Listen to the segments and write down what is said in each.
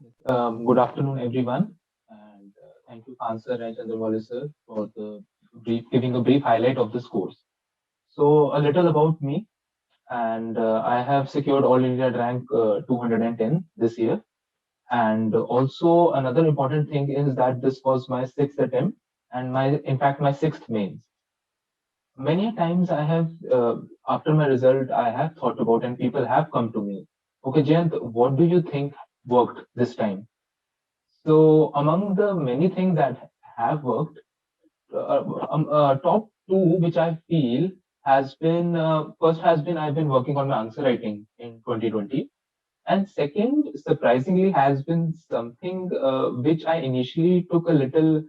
Good afternoon, everyone, and thank you, Answer and Chandrawali sir, for the giving a brief highlight of this course. So, a little about me, and I have secured All India rank 210 this year. And also, another important thing is that this was my sixth attempt, and in fact, my sixth mains. Many times I have, after my result, I have thought about, and people have come to me. Okay, Jayant, what do you think worked this time? So among the many things that have worked, top two, which I feel has been first has been I've been working on my answer writing in 2020, and second, surprisingly, has been something which I initially took a little,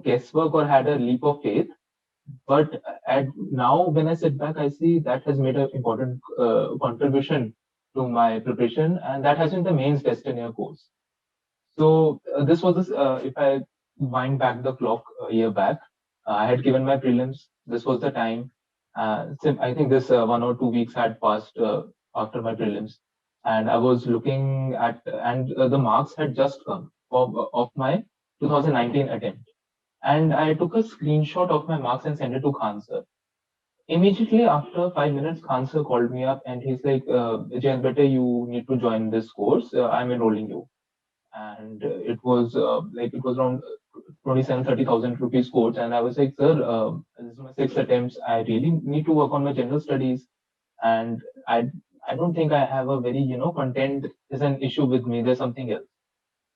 guesswork or had a leap of faith. But now, when I sit back, I see that has made an important contribution to my preparation, and that has been the mains Destinaire course. So this was this. If I wind back the clock a year back, I had given my prelims. This was the time. I think this 1 or 2 weeks had passed after my prelims, and I was looking at, and the marks had just come of my 2019 attempt, and I took a screenshot of my marks and sent it to Khan sir. Immediately after 5 minutes, Khan sir called me up and he's like, Jayan, beta, you need to join this course. I'm enrolling you, and it was around 27-30,000 rupees course, and I was like, sir, this is my sixth attempts. I really need to work on my general studies, and I don't think I have a very content is an issue with me. There's something else.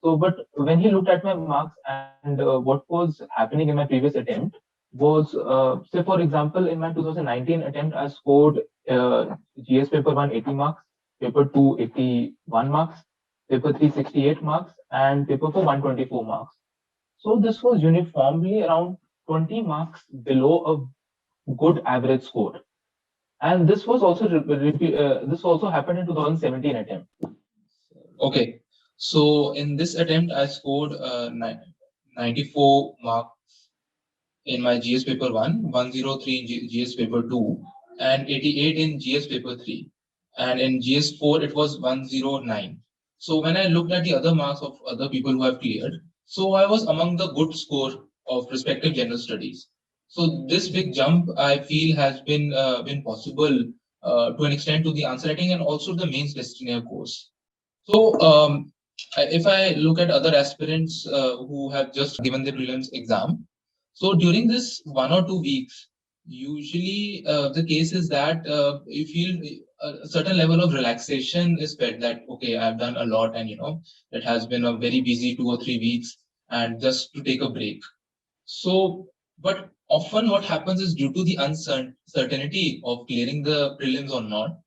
So, but when he looked at my marks and what was happening in my previous attempt was, say for example, in my 2019 attempt, I scored GS paper 1 80 marks, paper 2 81 marks, paper 3 68 marks, and paper 4 124 marks. So this was uniformly around 20 marks below a good average score. And this was also this also happened in 2017 attempt. Okay, so in this attempt, I scored 94 marks in my GS paper 1, 103 in GS paper 2, and 88 in GS paper 3. And in GS 4, it was 109. So when I looked at the other marks of other people who have cleared, so I was among the good score of respective general studies. So this big jump, I feel, has been possible to an extent to the answer writing and also the mains Destinaire course. So, if I look at other aspirants who have just given their prelims exam, so during this 1 or 2 weeks, usually the case is that you feel a certain level of relaxation is felt that, okay, I've done a lot and, it has been a very busy 2 or 3 weeks and just to take a break. So, but often what happens is due to the uncertainty of clearing the prelims or not,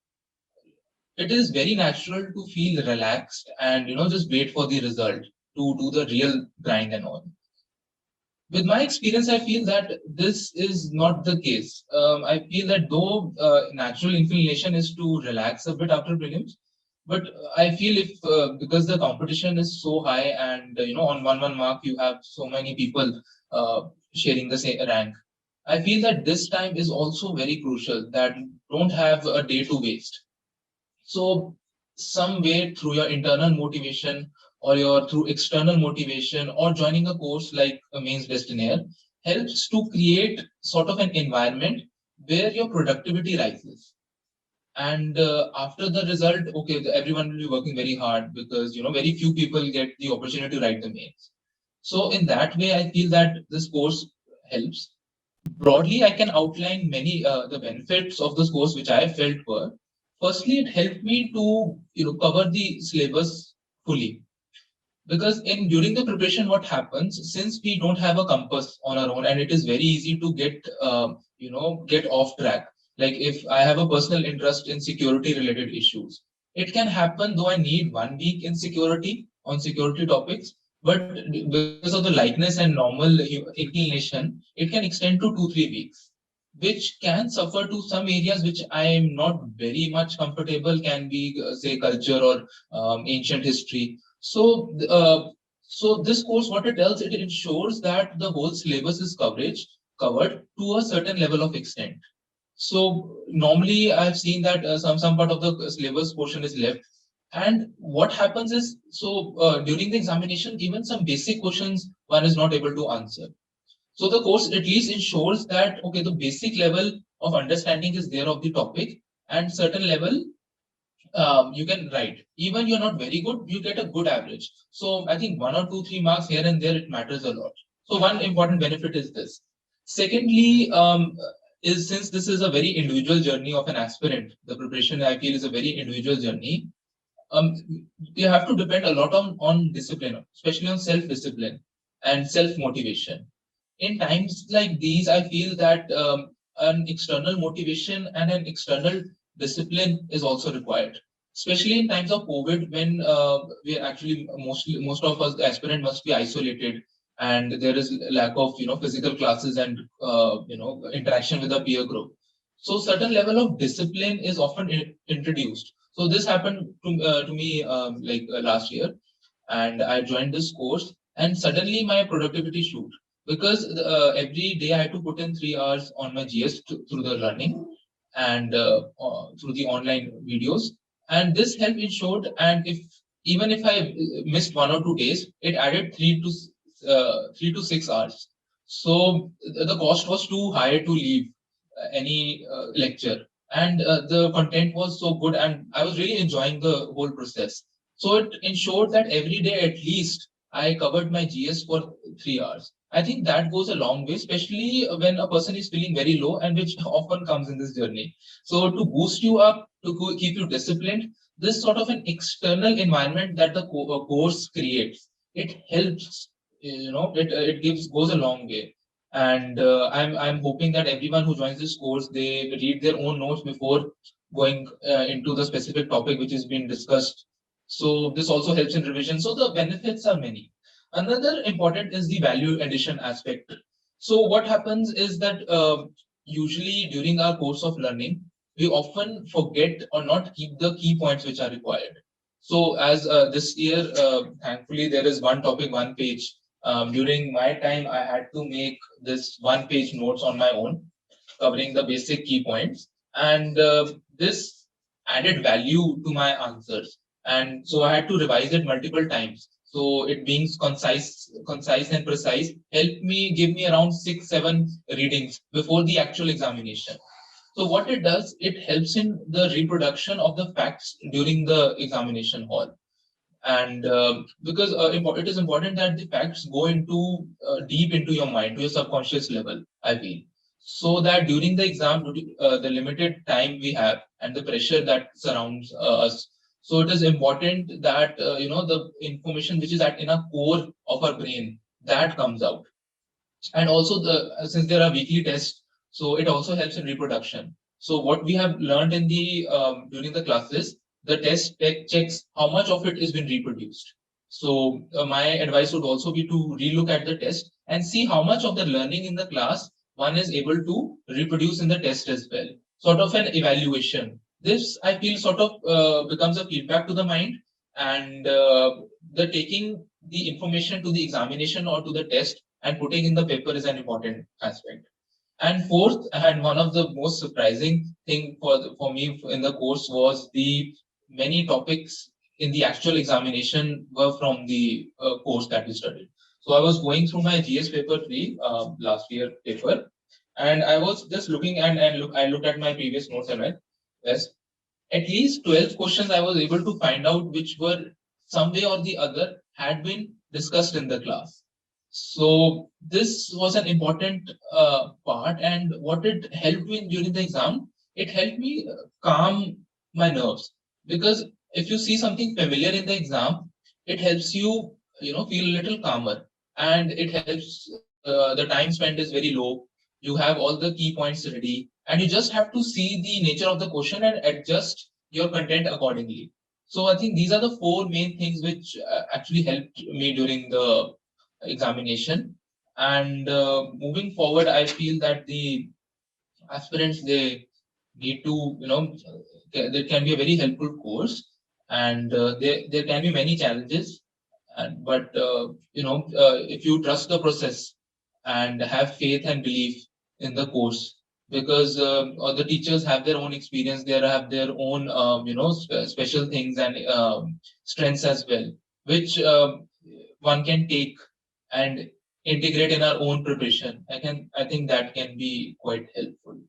it is very natural to feel relaxed and just wait for the result to do the real grind and all. With my experience, I feel that this is not the case. I feel that though natural inclination is to relax a bit after prelims, but I feel if because the competition is so high and on one mark you have so many people sharing the same rank, I feel that this time is also very crucial, that you don't have a day to waste. So some way through your internal motivation or your through external motivation or joining a course like a mains Destinaire helps to create sort of an environment where your productivity rises. And after the result, okay, everyone will be working very hard because very few people get the opportunity to write the mains. So in that way, I feel that this course helps. Broadly, I can outline many the benefits of this course, which I felt were. Firstly, it helped me to cover the syllabus fully, because in during the preparation, what happens, since we don't have a compass on our own, and it is very easy to get off track. Like if I have a personal interest in security related issues, it can happen though I need 1 week in security on security topics, but because of the likeness and normal inclination, it can extend to 2-3 weeks, which can suffer to some areas which I am not very much comfortable, can be say culture or ancient history. So this course, what it tells, it ensures that the whole syllabus is covered to a certain level of extent. So normally I've seen that some part of the syllabus portion is left, And what happens is, during the examination, even some basic questions one is not able to answer. So the course at least ensures that, okay, the basic level of understanding is there of the topic, and certain level you can write. Even you're not very good, you get a good average. So I think 1 or 2, 3 marks here and there, it matters a lot. So one important benefit is this. Secondly, is since this is a very individual journey of an aspirant, the preparation I feel is a very individual journey. Um, you have to depend a lot on discipline, especially on self-discipline and self-motivation. In times like these, I feel that an external motivation and an external discipline is also required, especially in times of COVID, when we are actually most of us aspirant must be isolated, and there is lack of physical classes and interaction with the peer group. So certain level of discipline is often introduced. So this happened to me last year, and I joined this course, and suddenly my productivity shoot, because every day I had to put in 3 hours on my GS through the learning and through the online videos, and this help ensured. And if even if I missed 1 or 2 days, it added 3 to 6 hours. So the cost was too high to leave any lecture, and the content was so good, and I was really enjoying the whole process. So it ensured that every day at least I covered my GS for 3 hours. I think that goes a long way, especially when a person is feeling very low, and which often comes in this journey. So to boost you up, to keep you disciplined, this sort of an external environment that the course creates, it helps. It gives goes a long way. And I'm hoping that everyone who joins this course, they read their own notes before going into the specific topic which is being discussed. So this also helps in revision. So the benefits are many. Another important is the value addition aspect. So what happens is that usually during our course of learning, we often forget or not keep the key points which are required. So as this year, thankfully, there is one topic, one page. During my time, I had to make this one-page notes on my own, covering the basic key points, and this added value to my answers. And so I had to revise it multiple times. So it being concise and precise helped me give me around 6, 7 readings before the actual examination. So what it does, it helps in the reproduction of the facts during the examination hall. And because it is important that the facts go into deep into your mind, to your subconscious level, I feel, so that during the exam, the limited time we have and the pressure that surrounds us, so it is important that the information which is at in a core of our brain, that comes out. And also since there are weekly tests, so it also helps in reproduction. So what we have learned in the during the classes, the checks how much of it is been reproduced. So my advice would also be to relook at the test and see how much of the learning in the class one is able to reproduce in the test as well, sort of an evaluation. This I feel sort of becomes a feedback to the mind, and the taking the information to the examination or to the test and putting in the paper is an important aspect. And fourth, and one of the most surprising thing for me in the course was the many topics in the actual examination were from the course that we studied. So I was going through my GS paper 3 last year paper, and I was just looking I looked at my previous notes and went, yes, at least 12 questions I was able to find out which were some way or the other had been discussed in the class. So this was an important part, and what it helped me during the exam, it helped me calm my nerves, because if you see something familiar in the exam, it helps you feel a little calmer, and it helps. The time spent is very low. You have all the key points ready, and you just have to see the nature of the question and adjust your content accordingly. So I think these are the four main things which actually helped me during the examination. And moving forward, I feel that the aspirants, they need to there can be a very helpful course, and there can be many challenges, and but if you trust the process and have faith and belief in the course, because the teachers have their own experience, they have their own special things and strengths as well, which one can take and integrate in our own preparation. I think that can be quite helpful.